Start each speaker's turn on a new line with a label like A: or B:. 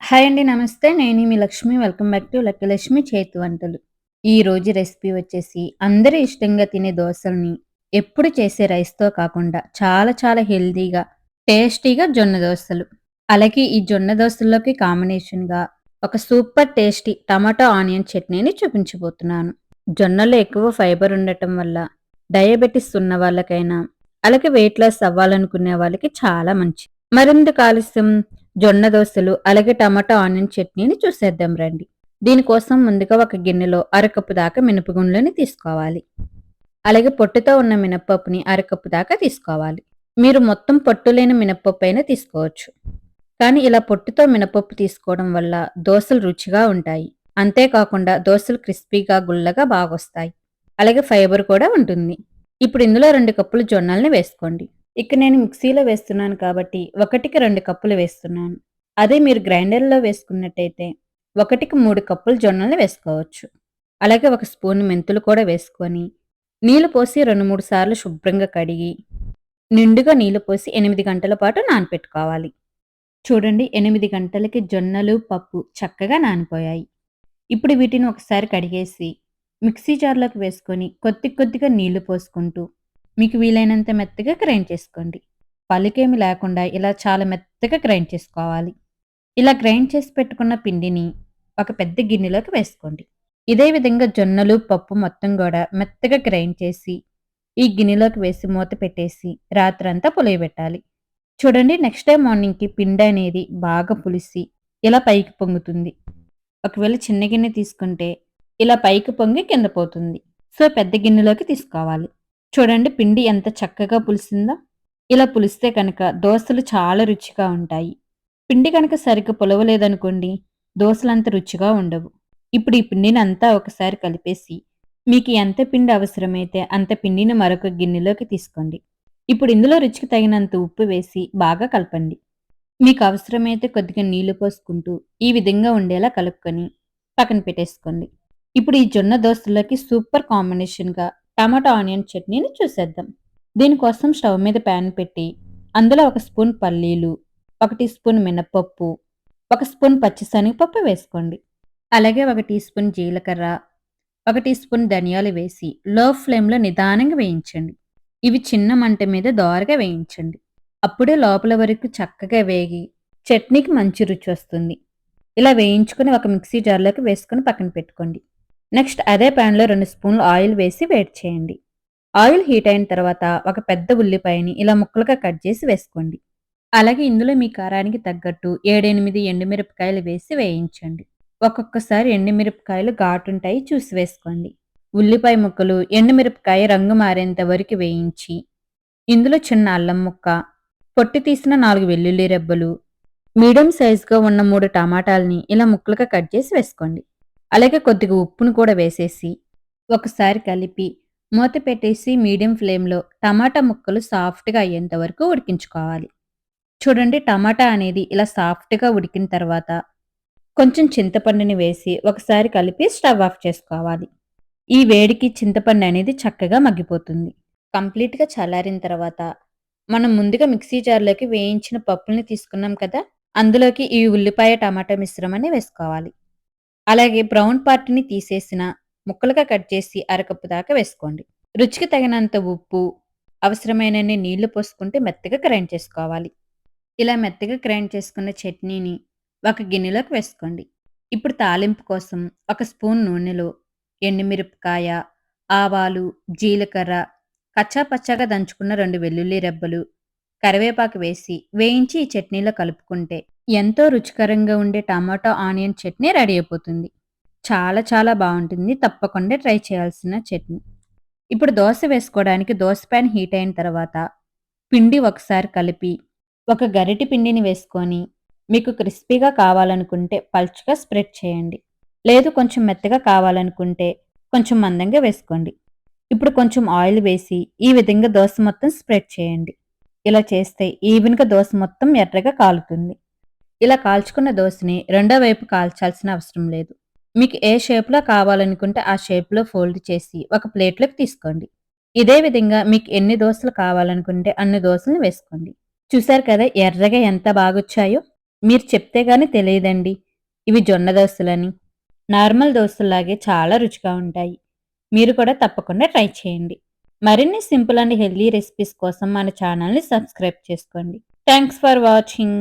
A: Hi అండి. నమస్తే. నేను మీ లక్ష్మి. వెల్కమ్ బ్యాక్ టు లక్కలక్ష్మి చేతి వంటలు. ఈ రోజు రెసిపీ వచ్చేసి అందరూ ఇష్టంగా తినే దోసల్ని ఎప్పుడు చేసే రైస్‌తో కాకుండా చాలా చాలా హెల్తీగా, టేస్టీగా జొన్న దోసలు. అలాగే ఈ జొన్న దోసల్లోకి కాంబినేషన్‌గా ఒక సూపర్ టేస్టీ టమాటో ఆనియన్ చట్నీని చూపించబోతున్నాను. జొన్నలో ఎక్కువ ఫైబర్ ఉండటం వల్ల డయాబెటిస్ ఉన్న వాళ్ళకైనా, అలాగే వెయిట్ లాస్ అవ్వాలనుకునే వాళ్ళకి చాలా మంచిది. మరెందుకు ఆలస్యం, జొన్న దోసలు, అలాగే టమాటా ఆనియన్ చట్నీని చూసేద్దాం రండి. దీనికోసం ముందుగా ఒక గిన్నెలో అరకప్పు దాకా మినపగుండ్లని తీసుకోవాలి. అలాగే పొట్టుతో ఉన్న మినపప్పుని అరకప్పు దాకా తీసుకోవాలి. మీరు మొత్తం పొట్టు లేని మినపప్పు అయినా తీసుకోవచ్చు. కానీ ఇలా పొట్టుతో మినపప్పు తీసుకోవడం వల్ల దోసలు రుచిగా ఉంటాయి. అంతేకాకుండా దోసలు క్రిస్పీగా, గుల్లగా బాగొస్తాయి. అలాగే ఫైబర్ కూడా ఉంటుంది. ఇప్పుడు ఇందులో 2 కప్పులు జొన్నల్ని వేసుకోండి. ఇక్కడ నేను మిక్సీలో వేస్తున్నాను కాబట్టి 1కి 2 కప్పులు వేస్తున్నాను. అదే మీరు గ్రైండర్‌లో వేసుకున్నట్టయితే 1కి 3 కప్పులు జొన్నల్ని వేసుకోవచ్చు. అలాగే ఒక స్పూన్ మెంతులు కూడా వేసుకొని, నీళ్లు పోసి 2, 3 సార్లు శుభ్రంగా కడిగి, నిండుగా నీళ్లు పోసి 8 గంటల పాటు నానపెట్టుకోవాలి. చూడండి, 8 గంటలకి జొన్నలు, పప్పు చక్కగా నానిపోయాయి. ఇప్పుడు వీటిని ఒకసారి కడిగేసి మిక్సీ జార్‌లోకి వేసుకొని కొద్ది కొద్దిగా నీళ్లు పోసుకుంటూ మీకు వీలైనంత మెత్తగా గ్రైండ్ చేసుకోండి. పలుకేమి లేకుండా ఇలా చాలా మెత్తగా గ్రైండ్ చేసుకోవాలి. ఇలా గ్రైండ్ చేసి పెట్టుకున్న పిండిని ఒక పెద్ద గిన్నెలోకి వేసుకోండి. ఇదే విధంగా జొన్నలు, పప్పు మొత్తం గూడా మెత్తగా గ్రైండ్ చేసి ఈ గిన్నెలోకి వేసి మూత పెట్టేసి రాత్రంతా పులియబెట్టాలి. చూడండి, నెక్స్ట్ డే మార్నింగ్‌కి పిండి అనేది బాగా పులిసి ఇలా పైకి పొంగుతుంది. ఒకవేళ చిన్న గిన్నె తీసుకుంటే ఇలా పైకి పొంగి కింద పోతుంది. సో, పెద్ద గిన్నెలోకి తీసుకోవాలి. చూడండి, పిండి ఎంత చక్కగా పులిసిందో. ఇలా పులిస్తే కనుక దోసలు చాలా రుచిగా ఉంటాయి. పిండి కనుక సరిగ్గా పులవలేదనుకోండి, దోసలంత రుచిగా ఉండవు. ఇప్పుడు ఈ పిండిని అంతా ఒకసారి కలిపేసి మీకు ఎంత పిండి అవసరమైతే అంత పిండిని మరొక గిన్నెలోకి తీసుకోండి. ఇప్పుడు ఇందులో రుచికి తగినంత ఉప్పు వేసి బాగా కలపండి. మీకు అవసరమైతే కొద్దిగా నీళ్లు పోసుకుంటూ ఈ విధంగా ఉండేలా కలుపుకొని పక్కన పెట్టేసుకోండి. ఇప్పుడు ఈ జొన్న దోసలోకి సూపర్ కాంబినేషన్‌గా టమాటా ఆనియన్ చట్నీని చూసేద్దాం. దీనికోసం స్టవ్ మీద ప్యాన్ పెట్టి అందులో ఒక స్పూన్ పల్లీలు, 1 టీ స్పూన్ మినపప్పు, 1 స్పూన్ పచ్చిశనగపప్పు వేసుకోండి. అలాగే 1 టీ స్పూన్ జీలకర్ర, 1 టీ స్పూన్ ధనియాలు వేసి లో ఫ్లేమ్‌లో నిదానంగా వేయించండి. ఇవి చిన్న మంట మీద దోరగా వేయించండి. అప్పుడే లోపల వరకు చక్కగా వేగి చట్నీకి మంచి రుచి వస్తుంది. ఇలా వేయించుకొని ఒక మిక్సీ జార్‌లోకి వేసుకొని పక్కన పెట్టుకోండి. నెక్స్ట్ అదే ప్యాన్‌లో 2 స్పూన్లు ఆయిల్ వేసి వేడి చేయండి. ఆయిల్ హీట్ అయిన తర్వాత ఒక పెద్ద ఉల్లిపాయని ఇలా ముక్కలుగా కట్ చేసి వేసుకోండి. అలాగే ఇందులో మీ కారానికి తగ్గట్టు 7, 8 ఎండుమిరపకాయలు వేసి వేయించండి. ఒక్కొక్కసారి ఎండుమిరపకాయలు ఘాటుంటాయి, చూసి వేసుకోండి. ఉల్లిపాయ ముక్కలు, ఎండుమిరపకాయ రంగు మారేంత వరకు వేయించి ఇందులో చిన్న అల్లం ముక్క, పొట్టు తీసిన 4 వెల్లుల్లి రెబ్బలు, మీడియం సైజుగా ఉన్న 3 టమాటాలని ఇలా ముక్కలుగా కట్ చేసి వేసుకోండి. అలాగే కొద్దిగా ఉప్పును కూడా వేసేసి ఒకసారి కలిపి మూత పెట్టేసి మీడియం ఫ్లేమ్‌లో టమాటా ముక్కలు సాఫ్ట్‌గా అయ్యేంత వరకు ఉడికించుకోవాలి. చూడండి, టమాటా అనేది ఇలా సాఫ్ట్‌గా ఉడికిన తర్వాత కొంచెం చింతపండుని వేసి ఒకసారి కలిపి స్టవ్ ఆఫ్ చేసుకోవాలి. ఈ వేడికి చింతపండు అనేది చక్కగా మగ్గిపోతుంది. కంప్లీట్‌గా చల్లారిన తర్వాత మనం ముందుగా మిక్సీ జార్‌లోకి వేయించిన పప్పుల్ని తీసుకున్నాం కదా! అందులోకి ఈ ఉల్లిపాయ, టమాటా మిశ్రమాన్ని వేసుకోవాలి. అలాగే బ్రౌన్ పార్ట్‌ని తీసేసిన ముక్కలుగా కట్ చేసి అరకప్పు దాకా వేసుకోండి. రుచికి తగినంత ఉప్పు, అవసరమైనన్ని నీళ్లు పోసుకుంటే మెత్తగా గ్రైండ్ చేసుకోవాలి. ఇలా మెత్తగా గ్రైండ్ చేసుకున్న చట్నీని ఒక గిన్నెలోకి వేసుకోండి. ఇప్పుడు తాలింపు కోసం ఒక స్పూన్ నూనెలో ఎండుమిరపకాయ, ఆవాలు, జీలకర్ర, కచ్చా పచ్చాగా దంచుకున్న 2 వెల్లుల్లి రెబ్బలు, కరివేపాకు వేసి వేయించి ఈ చట్నీలో కలుపుకుంటే ఎంతో రుచికరంగా ఉండే టమాటో ఆనియన్ చట్నీ రెడీ అయిపోతుంది. చాలా చాలా బావుంటుంది. తప్పకుండా ట్రై చేయాల్సిన చట్నీ. ఇప్పుడు దోస వేసుకోవడానికి దోస పాన్ హీట్ అయిన తర్వాత పిండి ఒకసారి కలిపి ఒక గరిటె పిండిని వేసుకొని మీకు క్రిస్పీగా కావాలనుకుంటే పల్చగా స్ప్రెడ్ చేయండి. లేదు కొంచెం మెత్తగా కావాలనుకుంటే కొంచెం మందంగా వేసుకోండి. ఇప్పుడు కొంచెం ఆయిల్ వేసి ఈ విధంగా దోస మొత్తం స్ప్రెడ్ చేయండి. ఇలా చేస్తే ఈవెన్‌గా దోస మొత్తం ఎర్రగా కాలుతుంది. ఇలా కాల్చుకున్న దోసని రెండో వైపు కాల్చాల్సిన అవసరం లేదు. మీకు ఏ షేప్‌లో కావాలనుకుంటే ఆ షేప్‌లో ఫోల్డ్ చేసి ఒక ప్లేట్‌లోకి తీసుకోండి. ఇదే విధంగా మీకు ఎన్ని దోసలు కావాలనుకుంటే అన్ని దోసలను వేసుకోండి. చూసారు కదా ఎర్రగా ఎంత బాగొచ్చాయో! మీరు చెప్తే గాని తెలియదండి ఇవి జొన్న దోసలని. నార్మల్ దోసల్లాగే చాలా రుచిగా ఉంటాయి. మీరు కూడా తప్పకుండా ట్రై చేయండి. మరిన్ని సింపుల్ అండ్ హెల్తీ రెసిపీస్ కోసం మన ఛానల్‌ని సబ్స్క్రైబ్ చేసుకోండి. Thanks for watching.